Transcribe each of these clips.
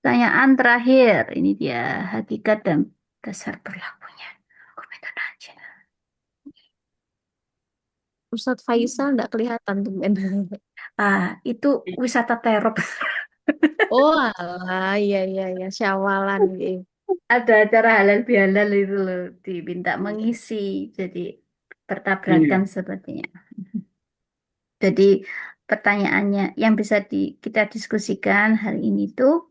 Pertanyaan terakhir, ini dia hakikat dan dasar berlakunya. Komentar aja. Ustadz Faisal nggak kelihatan tuh, Ben. Itu wisata terop. Oh, alah, iya, iya, iya, syawalan gitu. Ada acara halal bihalal itu loh, diminta mengisi. Jadi bertabrakan Iya. sepertinya. Jadi pertanyaannya yang bisa kita diskusikan hari ini tuh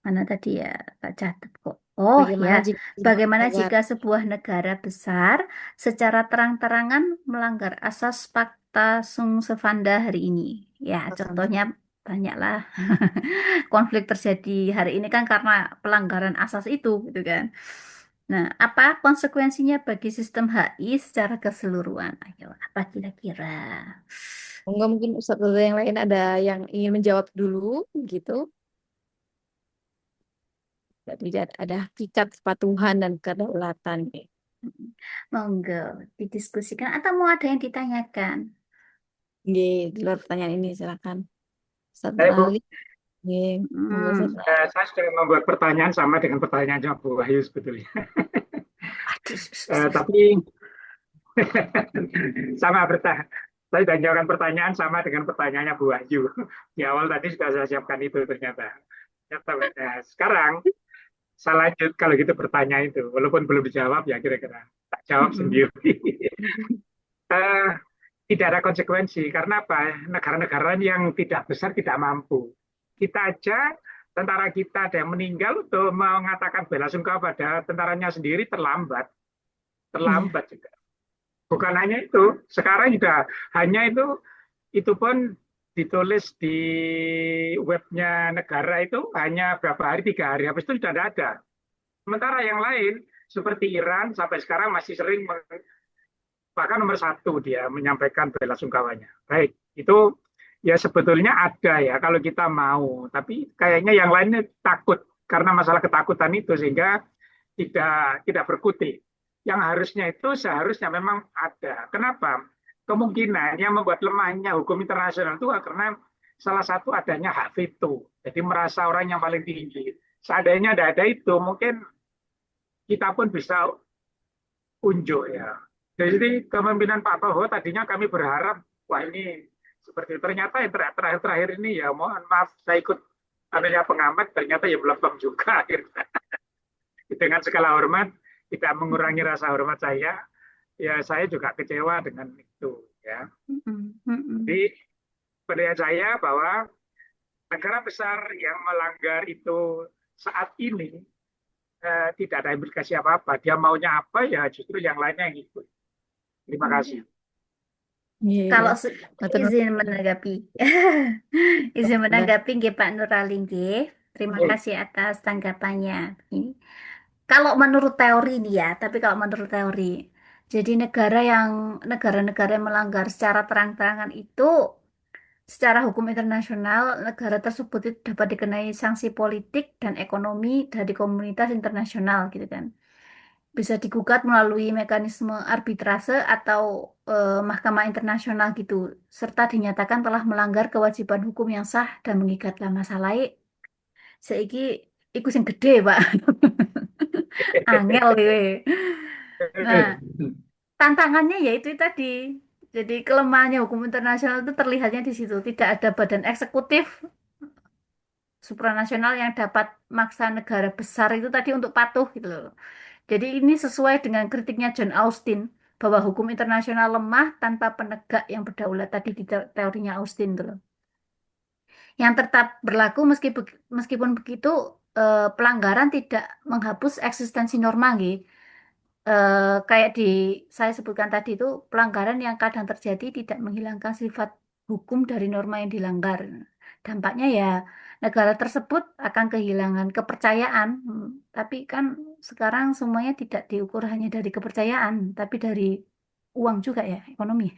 mana tadi ya, tak catat kok. Oh ya, Bagaimana jika sebuah bagaimana negara jika sebuah negara besar secara terang-terangan melanggar asas Pakta Sung Sefanda hari ini? Ya, sama contohnya banyaklah konflik terjadi hari ini kan karena pelanggaran asas itu, gitu kan. Nah, apa konsekuensinya bagi sistem HI secara keseluruhan? Ayo, apa kira-kira? enggak mungkin Ustadz yang lain ada yang ingin menjawab dulu gitu. Jadi ada hakikat kepatuhan dan kedaulatan nih. Monggo didiskusikan atau mau ada yang ditanyakan? Di luar pertanyaan ini silakan. Ustadz Bu, Ali, nggih, monggo Hmm. Ustadz. saya sudah membuat pertanyaan sama dengan pertanyaannya Bu Wahyu sebetulnya. Aduh, Tapi sama bertanya. Saya sudah menjawabkan pertanyaan sama dengan pertanyaannya Bu Wahyu. Di awal tadi sudah saya siapkan itu ternyata. Sekarang saya lanjut kalau gitu pertanyaan itu. Walaupun belum dijawab ya kira-kira. Tak jawab Mm-mm. sendiri. Eh, Tidak ada konsekuensi karena apa? Negara-negara yang tidak besar tidak mampu. Kita aja tentara kita ada yang meninggal untuk mengatakan bela sungkawa pada tentaranya sendiri terlambat, Iya, terlambat juga. Bukan hanya itu, sekarang juga hanya itu pun ditulis di webnya negara itu hanya berapa hari, 3 hari, habis itu sudah tidak ada. Sementara yang lain seperti Iran sampai sekarang masih sering bahkan nomor satu dia menyampaikan bela sungkawanya. Baik, itu ya sebetulnya ada ya kalau kita mau, tapi kayaknya yang lainnya takut karena masalah ketakutan itu sehingga tidak berkutik. Yang harusnya itu seharusnya memang ada. Kenapa? Kemungkinan yang membuat lemahnya hukum internasional itu karena salah satu adanya hak veto. Jadi merasa orang yang paling tinggi. Seandainya tidak ada itu, mungkin kita pun bisa unjuk ya. Jadi kepemimpinan Pak Toho tadinya kami berharap wah ini seperti ternyata yang terakhir-terakhir ini ya mohon maaf saya ikut adanya pengamat ternyata ya belum juga akhirnya. Dengan segala hormat tidak mengurangi rasa hormat ya saya juga kecewa dengan itu ya. mm-mm, mm-mm. Jadi penilaian saya bahwa negara besar yang melanggar itu saat ini tidak ada implikasi apa-apa. Dia maunya apa ya justru yang lainnya yang ikut. Terima kasih. Iya. iya, iya. Kalau Matur izin nuwun. menanggapi, izin Boleh. menanggapi nggih Pak Nurali nggih. Terima Baik. kasih atas tanggapannya. Ini kalau menurut teori nih ya, tapi kalau menurut teori, jadi negara-negara yang melanggar secara terang-terangan itu secara hukum internasional, negara tersebut itu dapat dikenai sanksi politik dan ekonomi dari komunitas internasional gitu kan. Bisa digugat melalui mekanisme arbitrase atau mahkamah internasional gitu, serta dinyatakan telah melanggar kewajiban hukum yang sah dan mengikat lah masalah seiki iku sing gede, Pak. Angel iki. Nah, tantangannya yaitu tadi. Jadi kelemahannya hukum internasional itu terlihatnya di situ. Tidak ada badan eksekutif supranasional yang dapat maksa negara besar itu tadi untuk patuh gitu loh. Jadi ini sesuai dengan kritiknya John Austin bahwa hukum internasional lemah tanpa penegak yang berdaulat tadi di teorinya Austin tuh loh. Yang tetap berlaku meskipun begitu pelanggaran tidak menghapus eksistensi norma gitu. Kayak saya sebutkan tadi itu pelanggaran yang kadang terjadi tidak menghilangkan sifat hukum dari norma yang dilanggar. Dampaknya ya negara tersebut akan kehilangan kepercayaan. Tapi kan sekarang semuanya tidak diukur hanya dari kepercayaan, tapi dari uang juga ya, ekonomi.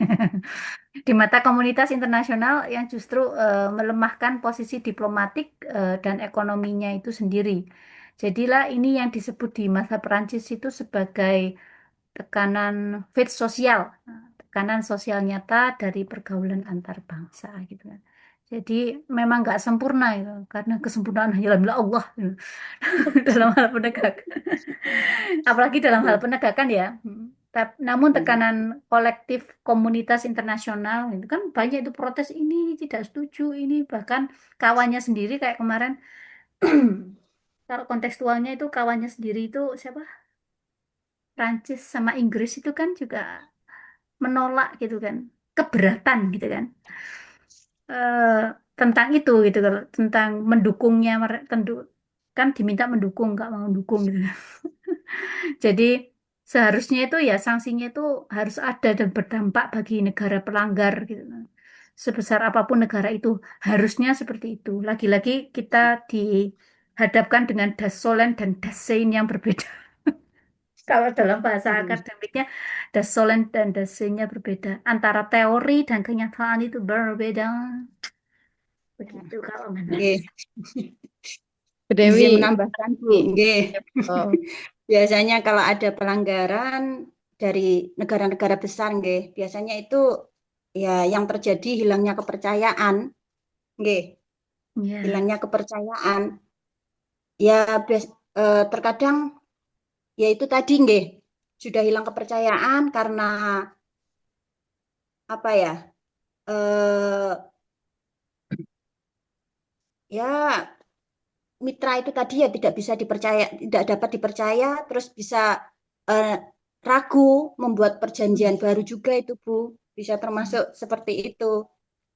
Di mata komunitas internasional yang justru melemahkan posisi diplomatik dan ekonominya itu sendiri. Jadilah ini yang disebut di masa Perancis itu sebagai tekanan fit sosial, tekanan sosial nyata dari pergaulan antar bangsa gitu kan. Jadi memang nggak sempurna itu, karena kesempurnaan hanyalah milik Allah gitu. Dalam hal penegakan. Apalagi dalam hal Iya. penegakan ya. Namun Iya. tekanan kolektif komunitas internasional itu kan banyak itu protes ini tidak setuju ini bahkan kawannya sendiri kayak kemarin kalau kontekstualnya itu kawannya sendiri itu siapa? Prancis sama Inggris itu kan juga menolak gitu kan, keberatan gitu kan. eh, Tentang itu gitu kalau tentang mendukungnya tentu kan diminta mendukung nggak mau mendukung gitu. Jadi seharusnya itu ya sanksinya itu harus ada dan berdampak bagi negara pelanggar gitu. Sebesar apapun negara itu harusnya seperti itu. Lagi-lagi kita dihadapkan dengan das Solem dan das Sein yang berbeda. Kalau dalam bahasa Iya. akademiknya das Solem dan das Sein-nya berbeda. Antara teori dan kenyataan itu berbeda. Begitu kalau menurut Nggih. saya. Dewi, Izin menambahkan, Bu. Nggih. oh, Biasanya kalau ada pelanggaran dari negara-negara besar, nggih, biasanya itu ya yang terjadi hilangnya kepercayaan, nggih, Ya, hilangnya kepercayaan. Ya terkadang ya itu tadi, nggih, sudah hilang kepercayaan karena apa ya? Eh ya mitra itu tadi ya tidak bisa dipercaya, tidak dapat dipercaya, terus bisa eh, ragu membuat perjanjian baru juga itu, Bu. Bisa termasuk seperti itu.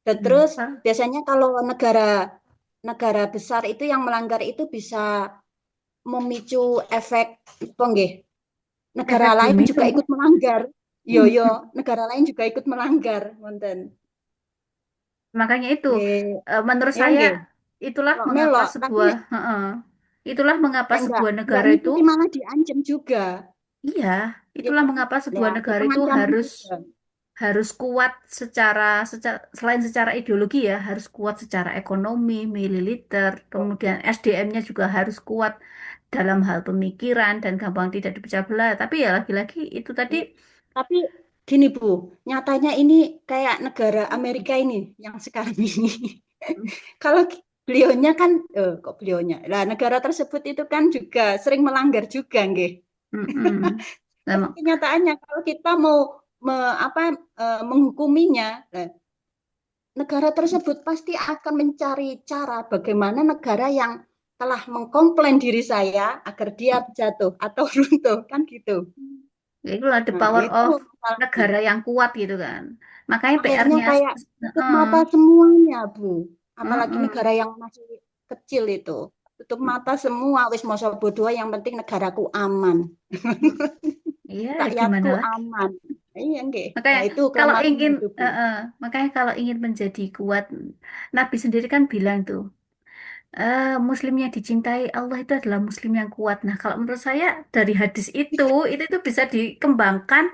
Dan terus Pak. biasanya kalau negara negara besar itu yang melanggar itu bisa memicu efek apa nggih? Negara Efek lain juga domino. ikut melanggar. Yo yo, negara lain juga ikut melanggar, wonten. Makanya itu, Nggih, menurut ya saya nggih. itulah mengapa Melok-melok, tapi sebuah, itulah mengapa lek sebuah enggak negara itu, ngikuti malah diancam juga. iya, Ya itulah kan? mengapa sebuah Ya, ada negara itu pengancaman harus juga. harus kuat secara selain secara ideologi ya, harus kuat secara ekonomi, militer, kemudian SDM-nya juga harus kuat dalam hal pemikiran dan gampang tidak dipecah belah. Tapi ya lagi-lagi itu tadi, Tapi gini Bu, nyatanya ini kayak negara Amerika ini yang sekarang ini. Kalau beliaunya kan, kok beliaunya? Lah negara tersebut itu kan juga sering melanggar juga, nggih. mm-mm. Tapi Memang, kenyataannya kalau kita mau menghukuminya, negara tersebut pasti akan mencari cara bagaimana negara yang telah mengkomplain diri saya agar dia jatuh atau runtuh, kan gitu. ya itulah the Nah, power itu of masalahnya. negara yang kuat gitu kan. Makanya Akhirnya PR-nya, kayak tutup mata semuanya, Bu. Apalagi negara yang masih kecil itu. Tutup mata semua, wis moso bodoh yang penting negaraku aman. iya, ya Rakyatku gimana lagi? aman. Iya, nggih. Makanya Nah, itu kalau kelemahannya ingin, itu, Bu. makanya kalau ingin menjadi kuat, Nabi sendiri kan bilang tuh, Muslim yang dicintai Allah itu adalah Muslim yang kuat. Nah, kalau menurut saya dari hadis itu bisa dikembangkan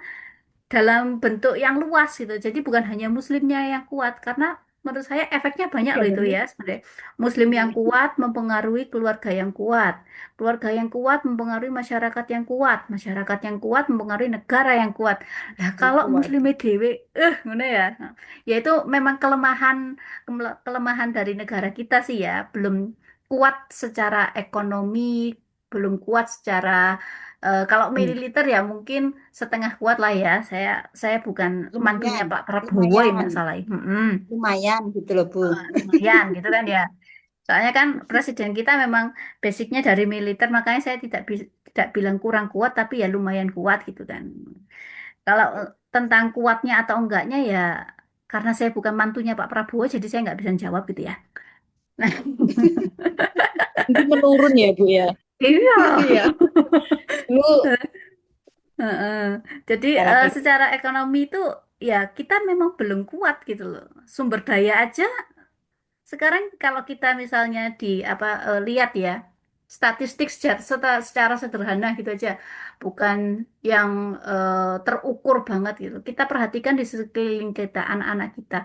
dalam bentuk yang luas gitu. Jadi bukan hanya muslimnya yang kuat karena menurut saya efeknya banyak loh itu Negaranya. ya sebenarnya. Muslim yang kuat mempengaruhi keluarga yang kuat. Keluarga yang kuat mempengaruhi masyarakat yang kuat. Masyarakat yang kuat mempengaruhi negara yang kuat. Nah, kalau Waduh. muslimnya dewe mana ya? Nah, ya itu memang kelemahan dari negara kita sih ya, belum kuat secara ekonomi, belum kuat secara kalau Hmm. militer ya mungkin setengah kuat lah ya. Saya bukan mantunya Lumayan, Pak Prabowo ya lumayan, masalah. lumayan gitu loh, Bu. Lumayan gitu kan ya. Soalnya kan presiden kita memang basicnya dari militer, makanya saya tidak bilang kurang kuat, tapi ya lumayan kuat gitu kan. Kalau tentang kuatnya atau enggaknya ya, karena saya bukan mantunya Pak Prabowo, jadi saya nggak bisa jawab gitu ya. Nah, mungkin menurun ya Bu ya. iya. Iya. Dulu Heeh. Jadi Cara secara ekonomi itu ya kita memang belum kuat gitu loh. Sumber daya aja sekarang kalau kita misalnya lihat ya statistik secara sederhana gitu aja, bukan yang terukur banget gitu. Kita perhatikan di sekeliling kita anak-anak kita.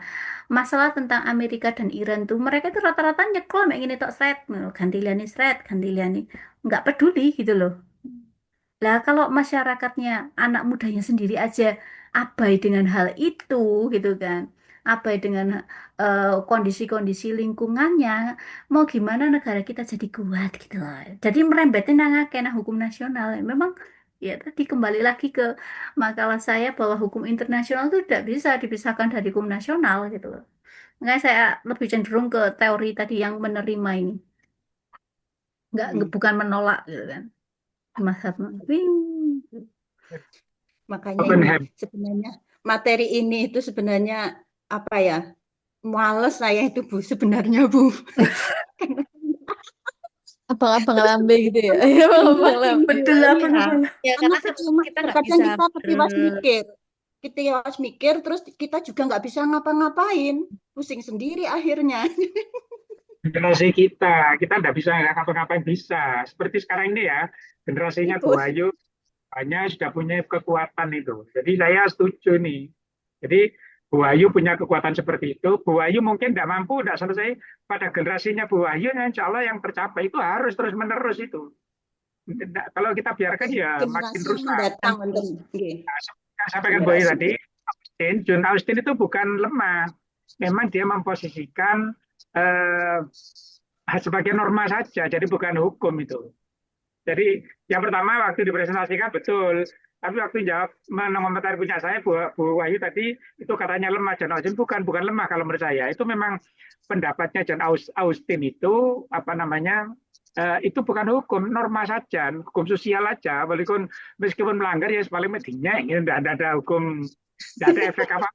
Masalah tentang Amerika dan Iran tuh mereka tuh rata-rata nyekol kayak gini tok sret, ganti liani sret, ganti liani nggak peduli gitu loh. Lah kalau masyarakatnya, anak mudanya sendiri aja abai dengan hal itu gitu kan. abai dengan kondisi-kondisi lingkungannya, mau gimana negara kita jadi kuat gitu loh. Jadi merembetnya nang akeh nang hukum nasional. Memang ya tadi kembali lagi ke makalah saya bahwa hukum internasional itu tidak bisa dipisahkan dari hukum nasional gitu loh. Makanya saya lebih cenderung ke teori tadi yang menerima ini, bukan menolak gitu kan. Mas Hapman. Makanya ini Oppenheimer. sebenarnya materi ini itu sebenarnya apa ya? Males saya itu Bu sebenarnya Bu. Abang-abang lambe gitu ya. Ya, abang-abang lambe. Betul apa Iya. Ya, Karena karena percuma, kita nggak terkadang bisa kita ketiwas mikir. Ketiwas mikir, terus kita juga nggak bisa ngapa-ngapain. Pusing sendiri akhirnya. Generasi kita nggak bisa ngapa-ngapain bisa. Seperti sekarang ini ya, generasinya Itu Bu Ayu hanya sudah punya kekuatan itu. Jadi saya setuju nih. Jadi Bu Ayu punya kekuatan seperti itu. Bu Ayu mungkin tidak mampu, tidak selesai pada generasinya Bu Ayu, insya Allah yang tercapai itu harus terus menerus itu. Kalau kita biarkan ya makin generasi yang rusak. mendatang. Nggih. Saya sampaikan Bu Ayu tadi, John Austin itu bukan lemah. Memang dia memposisikan sebagai norma saja, jadi bukan hukum itu. Jadi yang pertama waktu dipresentasikan betul, tapi waktu jawab mengomentari punya saya Bu Wahyu tadi itu katanya lemah. John Austin bukan lemah kalau menurut saya. Itu memang pendapatnya John Austin itu apa namanya itu bukan hukum, norma saja, hukum sosial aja. Meskipun melanggar ya paling medinya ini tidak ada hukum, tidak ada efek apa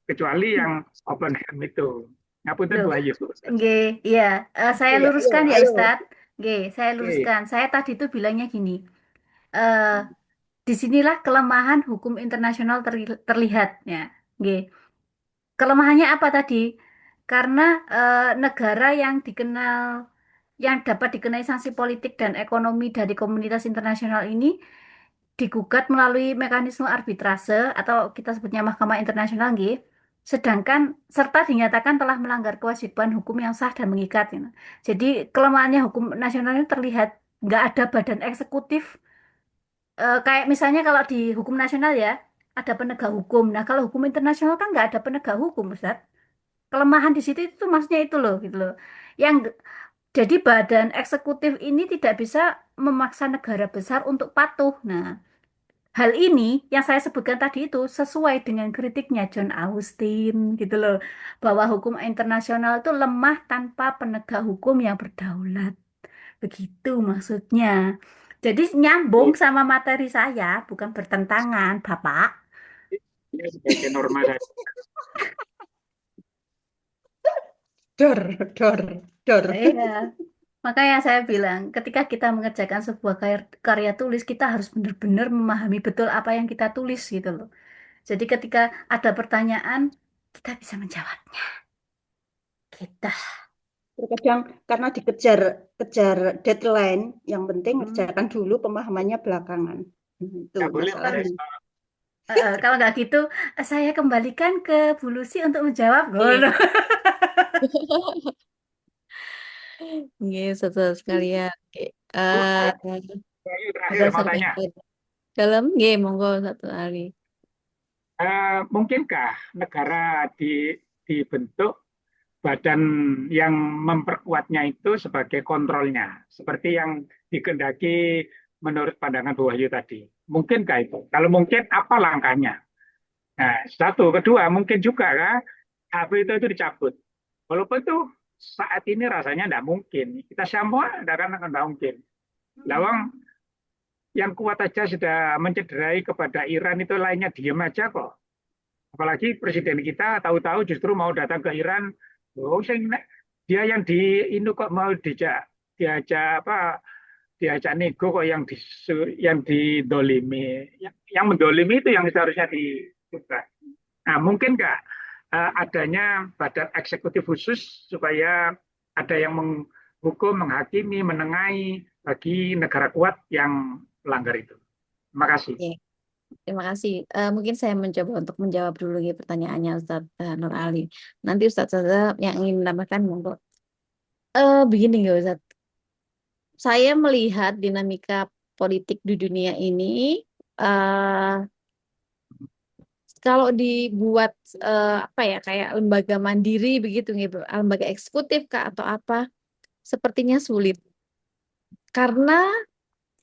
kecuali yang open hand itu. Ngapunten Bu Loh, Ayu. nggih, iya. Saya Iya, luruskan ya ayo. Ustadz. Nggih, saya Oke. luruskan. Saya tadi itu bilangnya gini. eh Disinilah kelemahan hukum internasional terlihat ya. Nggih. Kelemahannya apa tadi? Karena negara yang dikenal yang dapat dikenai sanksi politik dan ekonomi dari komunitas internasional ini digugat melalui mekanisme arbitrase atau kita sebutnya Mahkamah Internasional nggih. Sedangkan serta dinyatakan telah melanggar kewajiban hukum yang sah dan mengikat. Gitu. Jadi kelemahannya hukum nasional ini terlihat nggak ada badan eksekutif. Kayak misalnya kalau di hukum nasional ya ada penegak hukum. Nah kalau hukum internasional kan nggak ada penegak hukum, Ustaz. Kelemahan di situ itu maksudnya itu loh gitu loh. Yang jadi badan eksekutif ini tidak bisa memaksa negara besar untuk patuh. Nah, hal ini yang saya sebutkan tadi itu sesuai dengan kritiknya John Austin gitu loh, bahwa hukum internasional itu lemah tanpa penegak hukum yang berdaulat. Begitu maksudnya. Jadi nyambung sama materi saya, bukan bertentangan, Bapak. Ini sebagai norma saja. Dor, dor, dor. Iya. Makanya saya bilang, ketika kita mengerjakan sebuah karya tulis, kita harus benar-benar memahami betul apa yang kita tulis gitu loh. Jadi ketika ada pertanyaan, kita bisa menjawabnya. Kita. Terkadang karena kejar deadline, yang penting Hmm. kerjakan dulu, pemahamannya belakangan. Itu Nggak boleh masalahnya. Kalau nggak gitu, saya kembalikan ke Bu Lucy untuk menjawab. Iya. Gono. Nggih, satu sekalian. Oke. Bu, Eh, Bayu terakhir mau berdasarkan tanya, dalam nggih, monggo satu hari. mungkinkah negara dibentuk badan yang memperkuatnya itu sebagai kontrolnya, seperti yang dikehendaki menurut pandangan Bu Wahyu tadi? Mungkinkah itu? Kalau mungkin, apa langkahnya? Nah, satu, kedua, mungkin juga kan hak itu dicabut. Walaupun itu saat ini rasanya tidak mungkin. Kita semua tidak akan mungkin. Lawang yang kuat aja sudah mencederai kepada Iran itu lainnya diem aja kok. Apalagi presiden kita tahu-tahu justru mau datang ke Iran, oh, dia yang di ini kok mau diajak apa diajak nego kok yang didolimi, yang mendolimi itu yang seharusnya dibuka. Nah, mungkin nggak adanya badan eksekutif khusus supaya ada yang menghukum, menghakimi, menengahi bagi negara kuat yang melanggar itu. Terima kasih. Oke. Terima kasih. Mungkin saya mencoba untuk menjawab dulu ya pertanyaannya Ustadz Nur Ali. Nanti Ustadz yang ingin menambahkan monggo. Begini ya Ustadz. Saya melihat dinamika politik di dunia ini kalau dibuat apa ya kayak lembaga mandiri begitu gitu, lembaga eksekutif kah atau apa, sepertinya sulit. Karena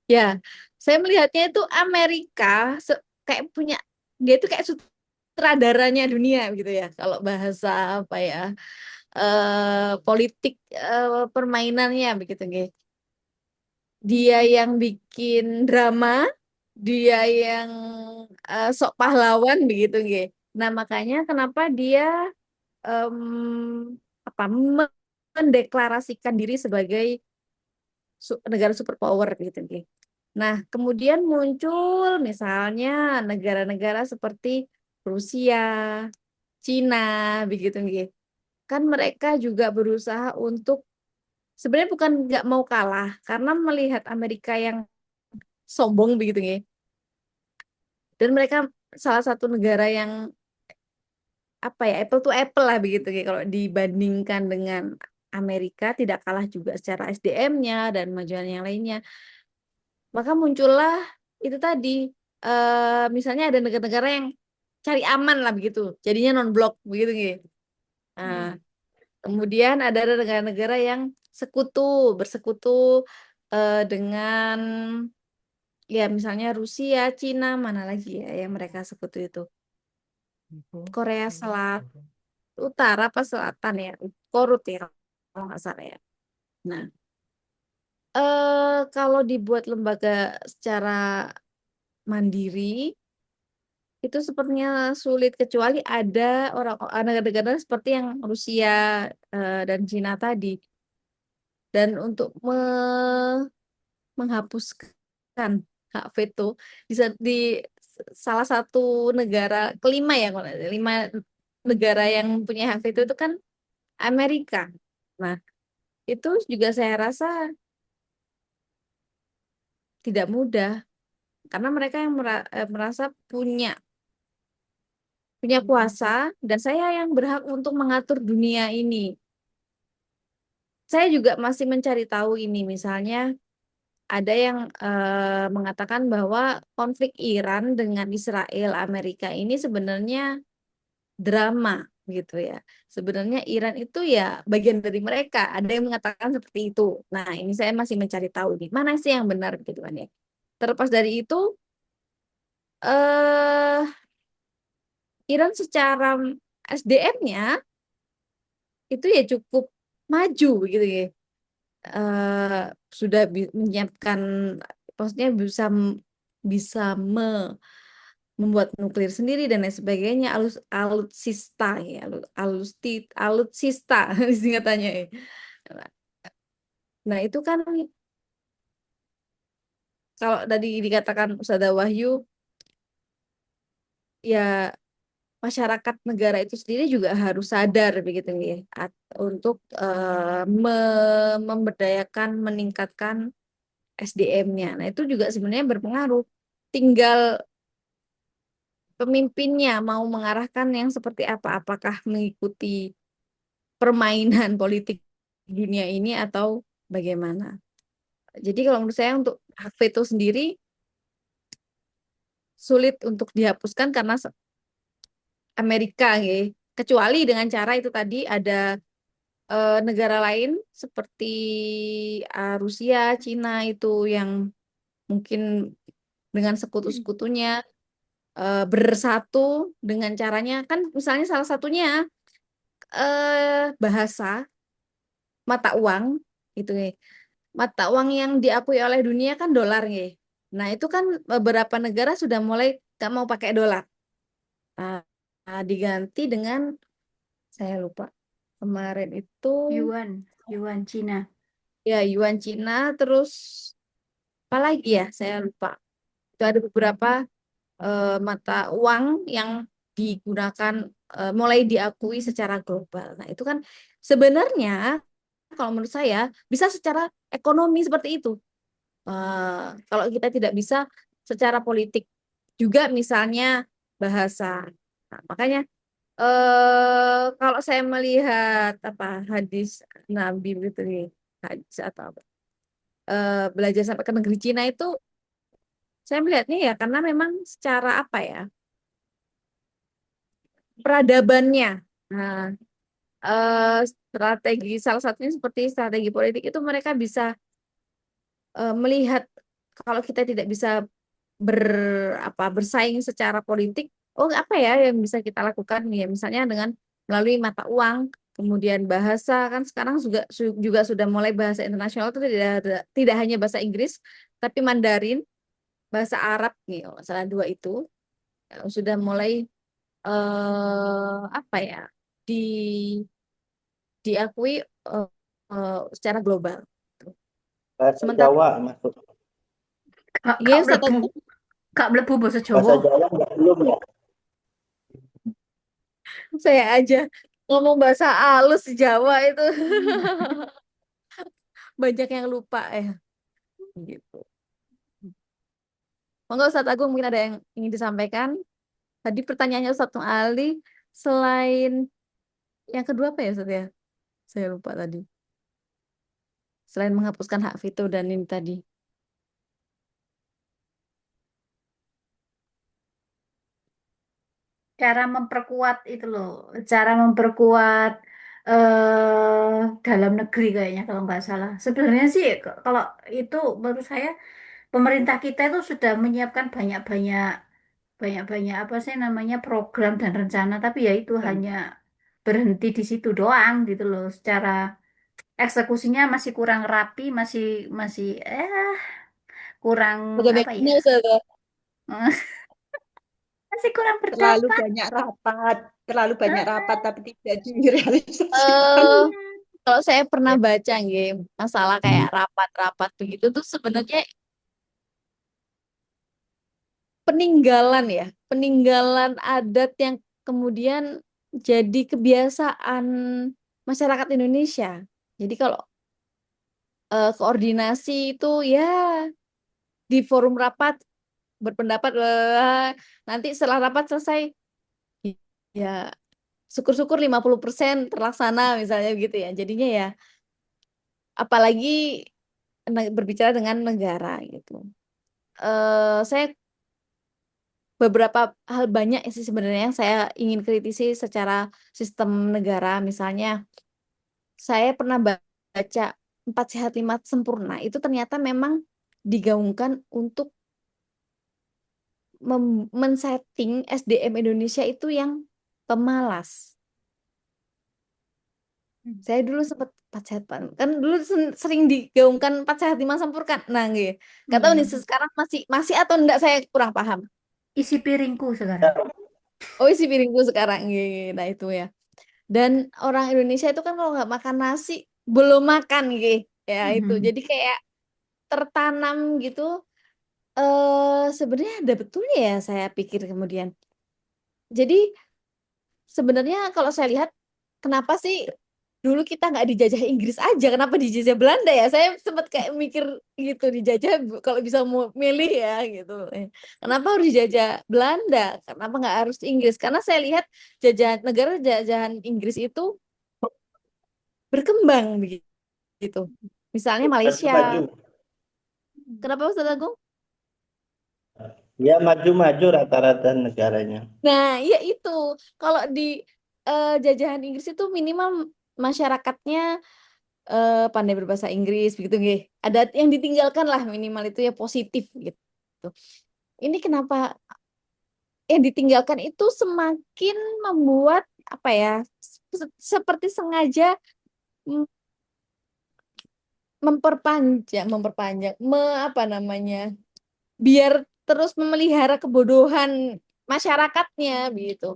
ya saya melihatnya itu Amerika kayak punya dia itu kayak sutradaranya dunia gitu ya. Kalau bahasa apa ya politik permainannya begitu gitu. Dia yang bikin drama, dia yang sok pahlawan begitu gitu. Nah, makanya kenapa dia em, apa mendeklarasikan diri sebagai negara superpower gitu gitu. Nah, kemudian muncul misalnya negara-negara seperti Rusia, Cina begitu gitu. Kan mereka juga berusaha untuk sebenarnya bukan nggak mau kalah karena melihat Amerika yang sombong begitu ya. Dan mereka salah satu negara yang apa ya apple to apple lah begitu ya kalau dibandingkan dengan Amerika tidak kalah juga secara SDM-nya dan majuan yang lainnya. Maka muncullah itu tadi misalnya ada negara-negara yang cari aman lah begitu. Jadinya non-blok begitu gitu. Nah, kemudian ada negara-negara yang bersekutu dengan ya misalnya Rusia, Cina, mana lagi ya yang mereka sekutu itu. Korea Selatan, Utara apa Selatan ya? Korut ya kalau nggak salah ya. Nah, kalau dibuat lembaga secara mandiri itu sepertinya sulit kecuali ada negara-negara seperti yang Rusia dan Cina tadi. Dan untuk menghapuskan hak veto di salah satu negara kelima ya kalau 5 negara yang punya hak veto itu kan Amerika. Nah, itu juga saya rasa tidak mudah karena mereka yang merasa punya kuasa dan saya yang berhak untuk mengatur dunia ini. Saya juga masih mencari tahu ini misalnya ada yang mengatakan bahwa konflik Iran dengan Israel Amerika ini sebenarnya drama gitu ya. Sebenarnya Iran itu ya bagian dari mereka. Ada yang mengatakan seperti itu. Nah, ini saya masih mencari tahu nih, mana sih yang benar gitu kan ya. Terlepas dari itu, eh Iran secara SDM-nya itu ya cukup maju gitu ya. Eh sudah menyiapkan, maksudnya bisa membuat nuklir sendiri dan lain sebagainya, alutsista ya, alutsista singkatannya ya. Nah, itu kan kalau tadi dikatakan Ustazah Wahyu, ya masyarakat negara itu sendiri juga harus sadar begitu ya, untuk memberdayakan, meningkatkan SDM-nya. Nah, itu juga sebenarnya berpengaruh. Tinggal pemimpinnya mau mengarahkan yang seperti apa, apakah mengikuti permainan politik dunia ini atau bagaimana. Jadi kalau menurut saya untuk hak veto sendiri sulit untuk dihapuskan karena Amerika ya. Kecuali dengan cara itu tadi ada negara lain seperti Rusia, Cina itu yang mungkin dengan sekutu-sekutunya bersatu dengan caranya kan misalnya salah satunya bahasa mata uang itu ya. Mata uang yang diakui oleh dunia kan dolar ya. Nah, itu kan beberapa negara sudah mulai gak mau pakai dolar. Nah, diganti dengan saya lupa kemarin itu Yuan Cina. ya yuan Cina terus apa lagi ya saya lupa. Itu ada beberapa mata uang yang digunakan mulai diakui secara global. Nah, itu kan sebenarnya kalau menurut saya bisa secara ekonomi seperti itu. Kalau kita tidak bisa secara politik juga misalnya bahasa. Nah, makanya kalau saya melihat apa hadis Nabi gitu nih, hadis atau apa belajar sampai ke negeri Cina itu, saya melihatnya ya karena memang secara apa ya peradabannya. Nah, strategi salah satunya seperti strategi politik itu mereka bisa melihat kalau kita tidak bisa ber bersaing secara politik, oh apa ya yang bisa kita lakukan ya misalnya dengan melalui mata uang, kemudian bahasa kan sekarang juga sudah mulai bahasa internasional itu tidak hanya bahasa Inggris tapi Mandarin, bahasa Arab nih, kalau nggak salah dua itu sudah mulai apa ya di diakui secara global. Bahasa Sementara Jawa masuk. Kak ya Ustaz, mlebu, kak mlebu bahasa Bahasa Jawa. Jawa nggak belum ya? saya aja ngomong bahasa halus di Jawa itu banyak yang lupa ya gitu. Monggo Ustadz Agung mungkin ada yang ingin disampaikan. Tadi pertanyaannya Ustadz Tung Ali selain yang kedua apa ya Ustadz ya? Saya lupa tadi. Selain menghapuskan hak veto dan ini tadi. Cara memperkuat itu loh, cara memperkuat dalam negeri kayaknya kalau nggak salah. Sebenarnya sih kalau itu menurut saya pemerintah kita itu sudah menyiapkan banyak-banyak apa sih namanya program dan rencana, tapi ya itu hanya berhenti di situ doang gitu loh. Secara eksekusinya masih kurang rapi, masih masih kurang apa ya? Bagaimana Ustadz? Masih kurang Terlalu berdampak. banyak rapat, terlalu banyak Eh, rapat tapi tidak direalisasikan. Eh, kalau saya pernah baca game masalah kayak rapat-rapat begitu tuh sebenarnya peninggalan adat yang kemudian jadi kebiasaan masyarakat Indonesia. Jadi kalau koordinasi itu ya di forum rapat berpendapat nanti setelah rapat selesai ya syukur-syukur 50% terlaksana misalnya gitu ya. Jadinya ya apalagi berbicara dengan negara gitu. Saya beberapa hal banyak sih sebenarnya yang saya ingin kritisi secara sistem negara. Misalnya saya pernah baca 4 Sehat 5 Sempurna itu ternyata memang digaungkan untuk men-setting SDM Indonesia itu yang pemalas. Saya dulu sempat 4 Sehat kan dulu sering digaungkan 4 Sehat 5 Sempurna. Nah, gitu. Gak tahu nih hmm. sekarang masih masih atau enggak saya kurang paham. Isi piringku sekarang. Oh, isi piringku sekarang. Gitu. Nah, itu ya. Dan orang Indonesia itu kan kalau nggak makan nasi belum makan gitu. Ya itu. Mhm. Jadi kayak tertanam gitu. Sebenarnya ada betulnya ya saya pikir kemudian. Jadi sebenarnya kalau saya lihat kenapa sih dulu kita nggak dijajah Inggris aja, kenapa dijajah Belanda ya? Saya sempat kayak mikir gitu dijajah kalau bisa mau milih ya gitu. Kenapa harus dijajah Belanda? Kenapa nggak harus Inggris? Karena saya lihat negara jajahan Inggris itu berkembang begitu. Misalnya Malaysia. Maju-maju. Kenapa Ustaz Agung? Ya maju-maju rata-rata negaranya. Nah, ya itu. Kalau di jajahan Inggris itu minimal masyarakatnya pandai berbahasa Inggris begitu nggih. Ada yang ditinggalkan lah minimal itu ya positif gitu. Ini kenapa yang ditinggalkan itu semakin membuat apa ya seperti sengaja mm, memperpanjang apa namanya biar terus memelihara kebodohan masyarakatnya begitu.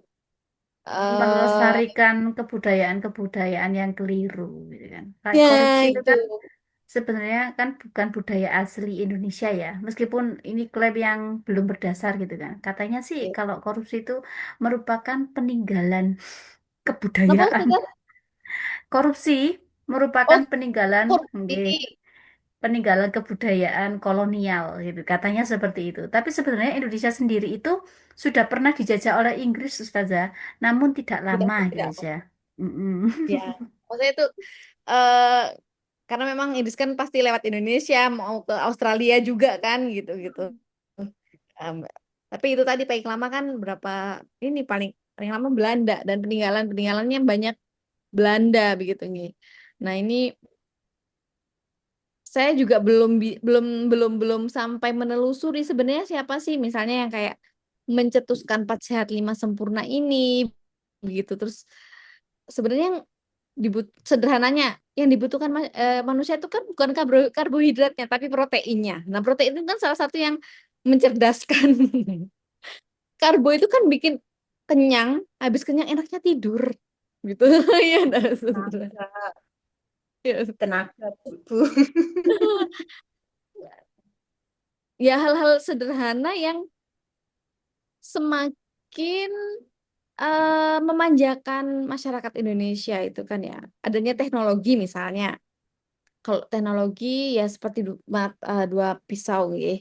eh Melestarikan kebudayaan-kebudayaan yang keliru gitu kan. Kayak ya korupsi itu itu kan sebenarnya kan bukan budaya asli Indonesia ya. Meskipun ini klaim yang belum berdasar gitu kan. Katanya sih kalau korupsi itu merupakan peninggalan kenapa kebudayaan. Ustazah? Korupsi merupakan Oh, peninggalan korupsi. nggih, peninggalan kebudayaan kolonial gitu. Katanya seperti itu. Tapi sebenarnya Indonesia sendiri itu sudah pernah dijajah oleh Inggris, Ustazah, namun tidak Tidak, lama gitu tidak. aja. Mm-mm. Ya, maksudnya itu eh karena memang Inggris kan pasti lewat Indonesia mau ke Australia juga kan gitu gitu. Em, tapi itu tadi paling lama kan berapa ini paling paling lama Belanda dan peninggalannya banyak Belanda begitu nih. Nah, ini saya juga belum sampai menelusuri sebenarnya siapa sih misalnya yang kayak mencetuskan 4 sehat 5 sempurna ini begitu. Terus sebenarnya yang sederhananya yang dibutuhkan manusia itu kan bukan karbohidratnya tapi proteinnya. Nah, protein itu kan salah satu yang mencerdaskan. Karbo itu kan bikin kenyang, habis kenyang enaknya tidur gitu. Iya, nah, saudara. Tenaga, Ya. tenaga, Bu. Ya, hal-hal sederhana yang semakin memanjakan masyarakat Indonesia itu kan ya. Adanya teknologi misalnya. Kalau teknologi ya seperti dua pisau ya.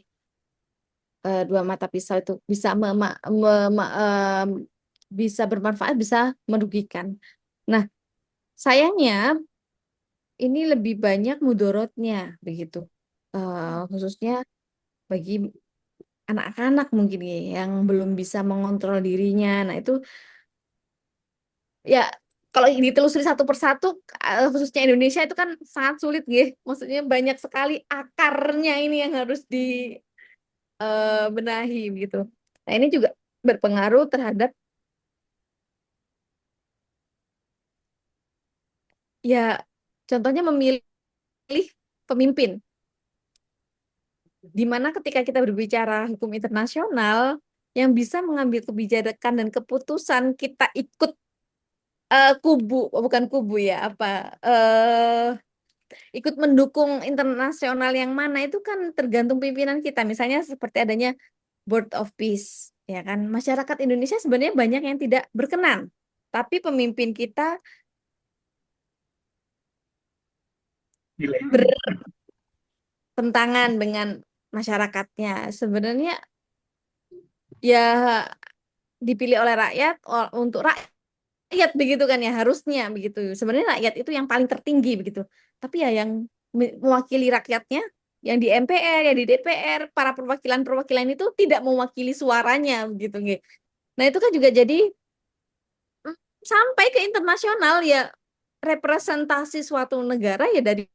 Dua mata pisau itu bisa bisa bermanfaat, bisa merugikan. Nah, sayangnya ini lebih banyak mudorotnya begitu. Khususnya bagi anak-anak mungkin ya yang belum bisa mengontrol dirinya. Nah, itu ya kalau ditelusuri satu persatu khususnya Indonesia itu kan sangat sulit ya. Maksudnya banyak sekali akarnya ini yang harus dibenahi gitu. Nah, ini juga berpengaruh terhadap ya contohnya memilih pemimpin. Di mana ketika kita berbicara hukum internasional yang bisa mengambil kebijakan dan keputusan kita ikut kubu, bukan kubu ya, apa ikut mendukung internasional yang mana itu kan tergantung pimpinan kita. Misalnya seperti adanya Board of Peace, ya kan? Masyarakat Indonesia sebenarnya banyak yang tidak berkenan, tapi pemimpin kita Nilai. bertentangan dengan masyarakatnya. Sebenarnya ya dipilih oleh rakyat untuk rakyat begitu kan ya harusnya begitu. Sebenarnya rakyat itu yang paling tertinggi begitu. Tapi ya yang mewakili rakyatnya yang di MPR, ya di DPR, para perwakilan-perwakilan itu tidak mewakili suaranya begitu nggih. Nah, itu kan juga jadi mm, sampai ke internasional ya representasi suatu negara ya dari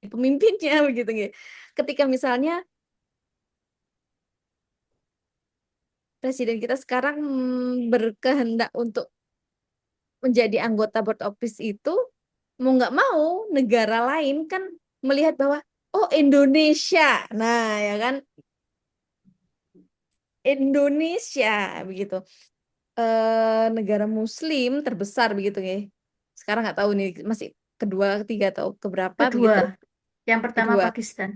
pemimpinnya begitu nggih. Ketika misalnya presiden kita sekarang berkehendak untuk menjadi anggota Board of Peace itu mau nggak mau negara lain kan melihat bahwa oh Indonesia, nah ya kan Indonesia begitu negara Muslim terbesar begitu ya. Sekarang nggak tahu nih masih kedua, ketiga atau keberapa Kedua, begitu. yang pertama Kedua. Pakistan.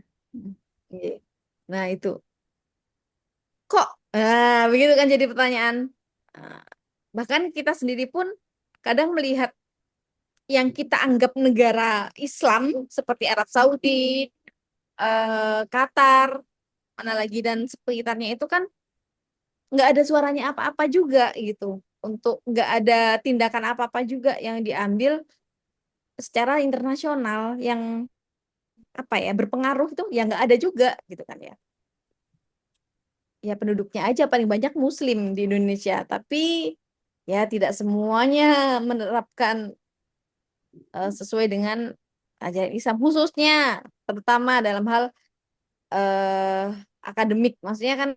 Iya. Nah itu kok begitu kan jadi pertanyaan. Nah, bahkan kita sendiri pun kadang melihat yang kita anggap negara Islam seperti Arab Saudi, Qatar, mana lagi dan sekitarnya itu kan nggak ada suaranya apa-apa juga gitu. Untuk nggak ada tindakan apa-apa juga yang diambil secara internasional yang apa ya berpengaruh itu ya nggak ada juga gitu kan ya. Ya penduduknya aja paling banyak Muslim di Indonesia, tapi ya tidak semuanya menerapkan sesuai dengan ajaran Islam khususnya terutama dalam hal eh, akademik. Maksudnya kan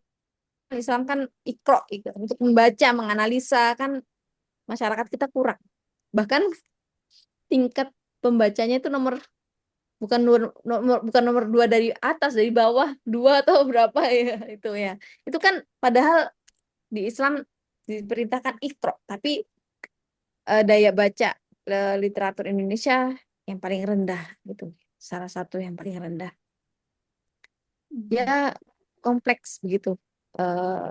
Islam kan ikro gitu. Untuk membaca, menganalisa kan masyarakat kita kurang. Bahkan tingkat pembacanya itu bukan nomor 2 dari atas, dari bawah 2 atau berapa ya itu ya. Itu kan padahal di Islam diperintahkan ikro, tapi daya baca literatur Indonesia yang paling rendah gitu. Salah satu yang paling rendah. Ya kompleks begitu.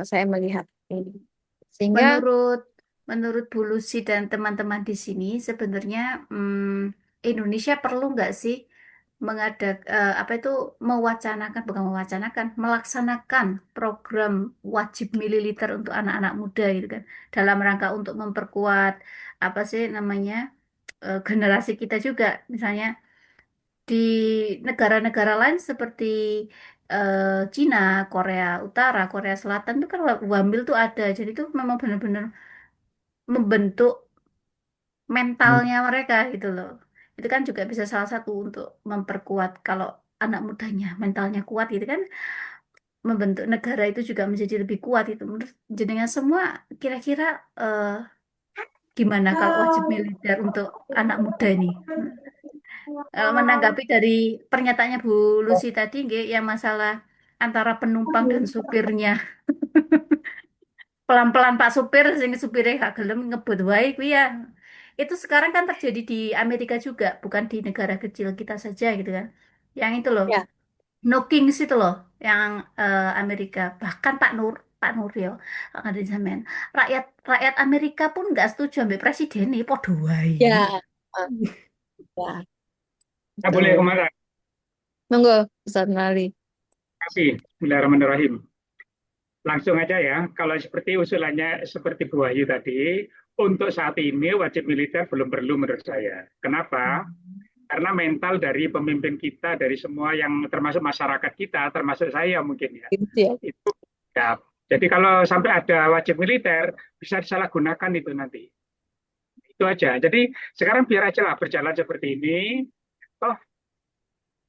Saya melihat ini. Sehingga Menurut menurut Bu Lucy dan teman-teman di sini, sebenarnya Indonesia perlu nggak sih apa itu mewacanakan, bukan mewacanakan, melaksanakan program wajib militer untuk anak-anak muda gitu kan, dalam rangka untuk memperkuat apa sih namanya generasi kita juga, misalnya di negara-negara lain seperti Cina, Korea Utara, Korea Selatan itu kan wamil tuh ada. Jadi itu memang benar-benar membentuk mentalnya mereka gitu loh. Itu kan juga bisa salah satu untuk memperkuat kalau anak mudanya mentalnya kuat gitu kan, membentuk negara itu juga menjadi lebih kuat itu. Menurut jenengan semua kira-kira eh, gimana kalau wajib militer untuk anak muda ini? Menanggapi dari pernyataannya Bu Lucy tadi, nggih, yang masalah antara penumpang dan supirnya. Pelan-pelan Pak supir, sing supirnya gak gelem ngebut wae kuwi ya. Itu sekarang kan terjadi di Amerika juga, bukan di negara kecil kita saja gitu kan. Yang itu loh, Ya, No Kings itu loh, yang Amerika. Bahkan Pak Nuril, Pak Kadin Sampean. Rakyat rakyat Amerika pun nggak setuju ambil presiden nih, podo wae. ya, eh, ya, Nggak boleh betul. kemana. Monggo, Ustaz Nurali. Terima kasih. Bismillahirrahmanirrahim. Langsung aja ya, kalau seperti usulannya seperti Bu Wahyu tadi, untuk saat ini wajib militer belum perlu menurut saya. Kenapa? Karena mental dari pemimpin kita, dari semua yang termasuk masyarakat kita, termasuk saya mungkin ya, Gitu ya. itu ya. Jadi kalau sampai ada wajib militer, bisa disalahgunakan itu nanti. Itu aja. Jadi sekarang biar aja lah berjalan seperti ini. Toh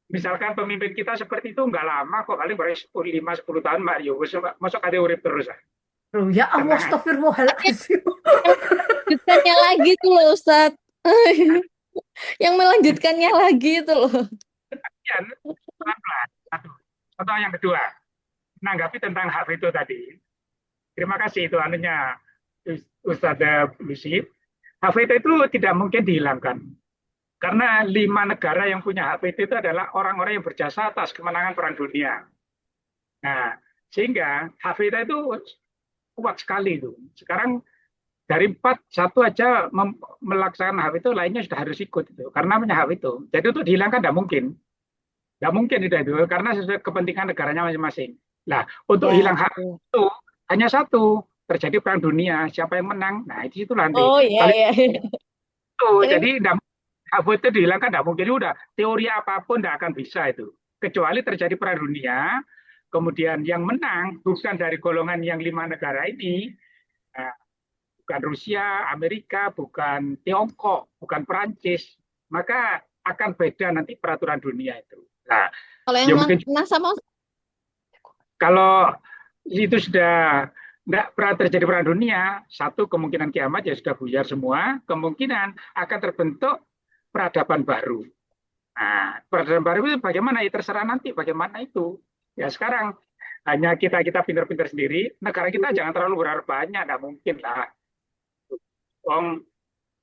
misalkan pemimpin kita seperti itu nggak lama kok, paling baru 5-10 tahun Mbak Yo. Masuk ada urip terus ah. Loh, ya Allah, Tenang aja. astagfirullahaladzim. Melanjutkannya lagi tuh loh, Ustaz. Yang melanjutkannya lagi itu loh. Kemudian, pelan-pelan. Satu. Contoh yang kedua, menanggapi tentang hak veto tadi. Terima kasih itu anunya Ustazah Lucy. Hak veto itu tidak mungkin dihilangkan. Karena 5 negara yang punya hak veto itu adalah orang-orang yang berjasa atas kemenangan Perang Dunia. Nah, sehingga hak veto itu kuat sekali itu. Sekarang dari 4, 1 aja melaksanakan hak veto, lainnya sudah harus ikut itu. Karena punya hak veto. Jadi untuk dihilangkan tidak mungkin. Tidak mungkin itu karena sesuai kepentingan negaranya masing-masing. Nah, untuk Ya, hilang hak betul. itu hanya satu, terjadi perang dunia, siapa yang menang? Nah, itu nanti. Oh iya, Paling iya. itu, Ini jadi hak itu dihilangkan tidak mungkin. Udah teori apapun tidak akan bisa itu. Kecuali terjadi perang dunia, kemudian yang menang bukan dari golongan yang 5 negara ini, nah, bukan Rusia, Amerika, bukan Tiongkok, bukan Perancis, maka akan beda nanti peraturan dunia itu. Nah, kalau yang ya mungkin menang sama kalau itu sudah tidak pernah terjadi perang dunia, satu kemungkinan kiamat ya sudah buyar semua, kemungkinan akan terbentuk peradaban baru. Nah, peradaban baru itu bagaimana? Ya terserah nanti bagaimana itu. Ya sekarang hanya kita pintar-pintar sendiri, negara kita jangan terlalu berharap banyak, tidak mungkin lah.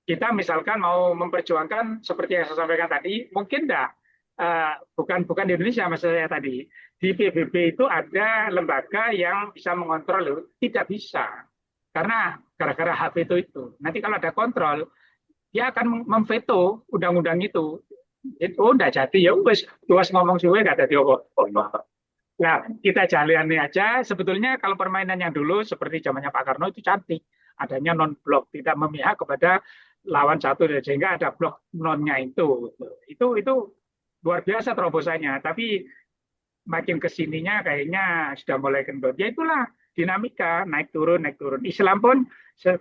Kita misalkan mau memperjuangkan seperti yang saya sampaikan tadi, mungkin enggak, bukan di Indonesia maksud saya tadi. Di PBB itu ada lembaga yang bisa mengontrol, tidak bisa. Karena gara-gara hak veto itu. Nanti kalau ada kontrol, dia akan memveto undang-undang itu. Itu enggak jadi, ya wes, luas ngomong suwe enggak ada apa. Nah, kita jalani aja. Sebetulnya kalau permainan yang dulu seperti zamannya Pak Karno itu cantik. Adanya non-blok, tidak memihak kepada lawan satu, sehingga ada blok nonnya itu. Itu luar biasa terobosannya. Tapi makin kesininya kayaknya sudah mulai kendor. Ya itulah dinamika, naik turun, naik turun. Islam pun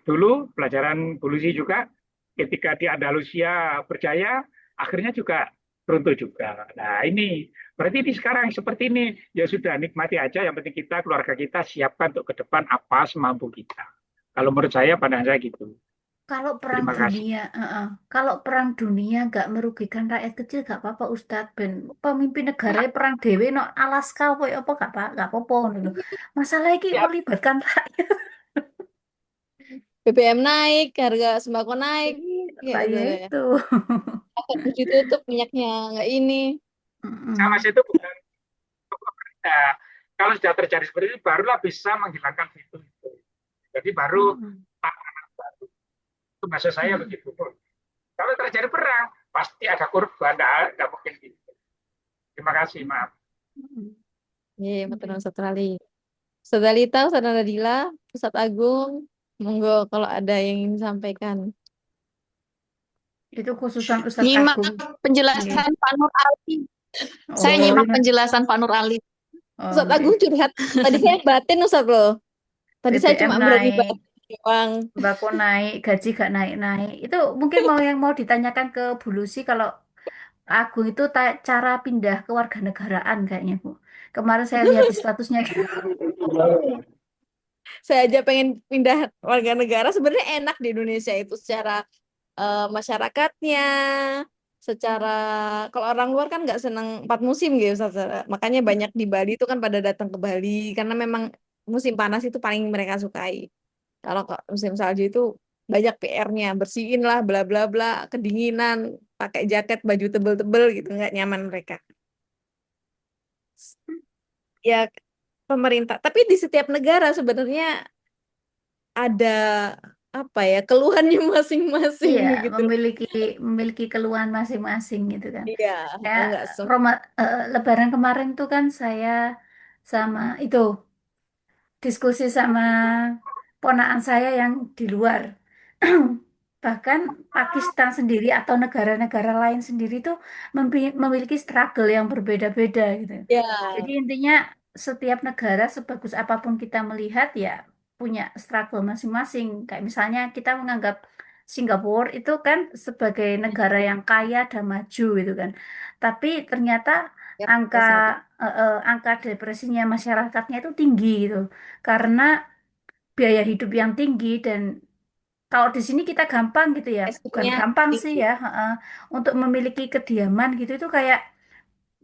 dulu pelajaran Bulusi juga, ketika di Andalusia berjaya, akhirnya juga runtuh juga. Nah ini berarti di sekarang seperti ini, ya sudah nikmati aja. Yang penting kita, keluarga kita siapkan untuk ke depan apa semampu kita. Kalau menurut saya, pandangan saya gitu. Kalau perang Terima kasih. dunia, kalau perang dunia nggak merugikan rakyat kecil nggak apa-apa Ustadz. Ben pemimpin negara perang dewe no Alaska apa nggak apa-apa gitu. Masalah ini Ya, melibatkan rakyat. BBM naik, harga sembako naik, Iya, gitu ya ya. itu. Harus ditutup minyaknya nggak ini. sama Mm-mm. itu bukan pemerintah. Kalau sudah terjadi seperti itu, barulah bisa menghilangkan itu. Jadi baru Mm-mm. tatanan baru. Itu maksud saya Mm-mm. begitu. Kalau terjadi perang, pasti ada korban. Nggak mungkin gitu. Terima kasih, maaf. Mm-mm. Iya, Oke. betul Ustaz Rali. Ustaz Dalita, Ustaz Nadila, Ustaz Agung, monggo kalau ada yang ingin disampaikan. Itu khususan Ustadz Nyimak Agung. penjelasan Nggih. Pak Nur Ali. Saya Oh, nyimak ini. penjelasan Pak Nur Ali. Oh, Ustaz nggih. Agung curhat. Tadi saya batin Ustaz loh. Tadi saya BBM cuma berani naik. batin. doang. Sembako naik, gaji gak naik-naik. Itu mungkin yang mau ditanyakan ke Bu Lucy kalau Agung itu cara pindah kewarganegaraan kayaknya, Bu. Kemarin saya lihat di statusnya. Saya aja pengen pindah warga negara. Sebenarnya enak di Indonesia itu secara masyarakatnya, secara kalau orang luar kan nggak senang 4 musim gitu, Ustaz. Makanya banyak di Bali itu kan pada datang ke Bali karena memang musim panas itu paling mereka sukai. Kalau musim salju itu banyak PR-nya, bersihin lah, bla bla bla, kedinginan, pakai jaket, baju tebel-tebel gitu, nggak nyaman mereka. Ya pemerintah, tapi di setiap negara sebenarnya ada apa ya keluhannya masing-masing Iya, gitu loh. memiliki memiliki keluhan masing-masing gitu kan. Iya, Kayak enggak sem Lebaran kemarin tuh kan saya sama itu diskusi sama ponakan saya yang di luar. Bahkan Pakistan sendiri atau negara-negara lain sendiri tuh memiliki struggle yang berbeda-beda gitu. ya Jadi intinya setiap negara sebagus apapun kita melihat ya punya struggle masing-masing. Kayak misalnya kita menganggap Singapura itu kan sebagai negara yang kaya dan maju gitu kan. Tapi ternyata ya angka satu angka depresinya masyarakatnya itu tinggi gitu. Karena biaya hidup yang tinggi dan kalau di sini kita gampang gitu ya, bukan testingnya gampang sih tinggi. ya, untuk memiliki kediaman gitu itu kayak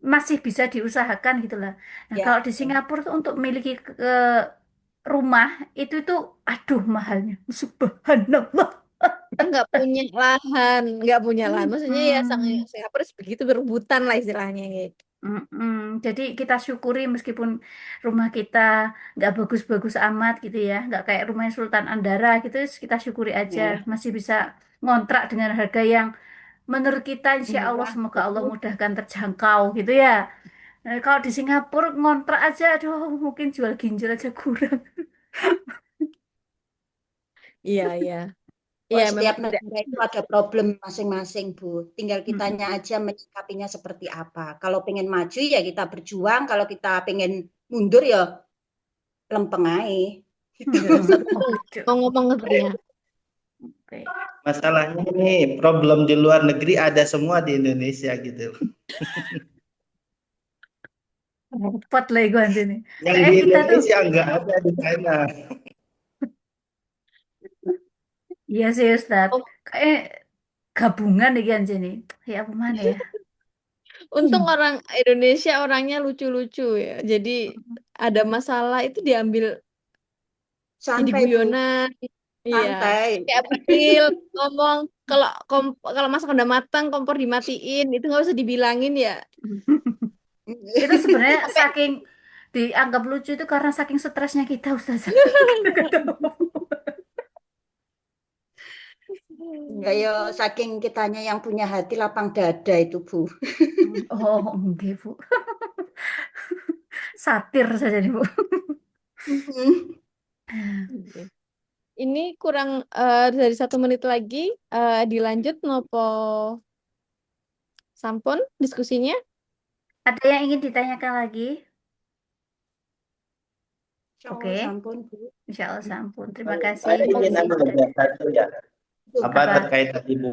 masih bisa diusahakan gitu lah. Nah, Ya, kalau di Singapura tuh untuk memiliki rumah itu aduh mahalnya. Subhanallah. nggak punya lahan maksudnya ya Hmm. Singapura begitu berebutan lah istilahnya gitu. Mm-mm. Jadi kita syukuri meskipun rumah kita nggak bagus-bagus amat gitu ya, nggak kayak rumahnya Sultan Andara gitu, kita syukuri aja Ya, masih bisa ngontrak dengan harga yang menurut kita insya Allah murah semoga Allah betul. mudahkan terjangkau gitu ya. Nah, kalau di Singapura ngontrak aja, aduh mungkin jual ginjal aja kurang. Iya iya iya Kok setiap memang tidak. negara itu ada problem masing-masing, Bu. Tinggal Mm-mm. kitanya aja menyikapinya seperti apa. Kalau pengen maju ya kita berjuang, kalau kita pengen mundur ya lempeng aja. Gitu. Ustaz Oh itu gitu. mau ngomong tadi ya. Oke. Masalahnya nih, problem di luar negeri ada semua di Indonesia gitu. Repot lah gue nih. Yang Kayak di kita tuh, Indonesia nggak ada di sana. iya sih Ustaz. Oh, Kayak gabungan nih kan nih. Ya apa mana ya? untung Hmm. orang Indonesia orangnya lucu-lucu ya. Jadi ada masalah itu diambil jadi Santai, Bu. guyonan. Iya. Santai. Kayak April ngomong kalau masak udah matang kompor dimatiin itu nggak usah dibilangin ya. Itu sebenarnya Sampai saking dianggap lucu itu karena saking stresnya kita Ustaz. Kita nggak tahu. Enggak ya, saking kitanya yang punya hati lapang dada itu, Bu. Oh, enggak, Bu. Satir saja nih, Bu. Mhm. Oke. Ini kurang dari 1 menit lagi dilanjut nopo sampun diskusinya. Ada yang ingin ditanyakan lagi? Insyaallah Oke, sampun, Bu. insya Allah sampun. Terima Oh, kasih, saya Bu ingin Lucy. nambah satu ya. Apa Apa? terkait tadi Bu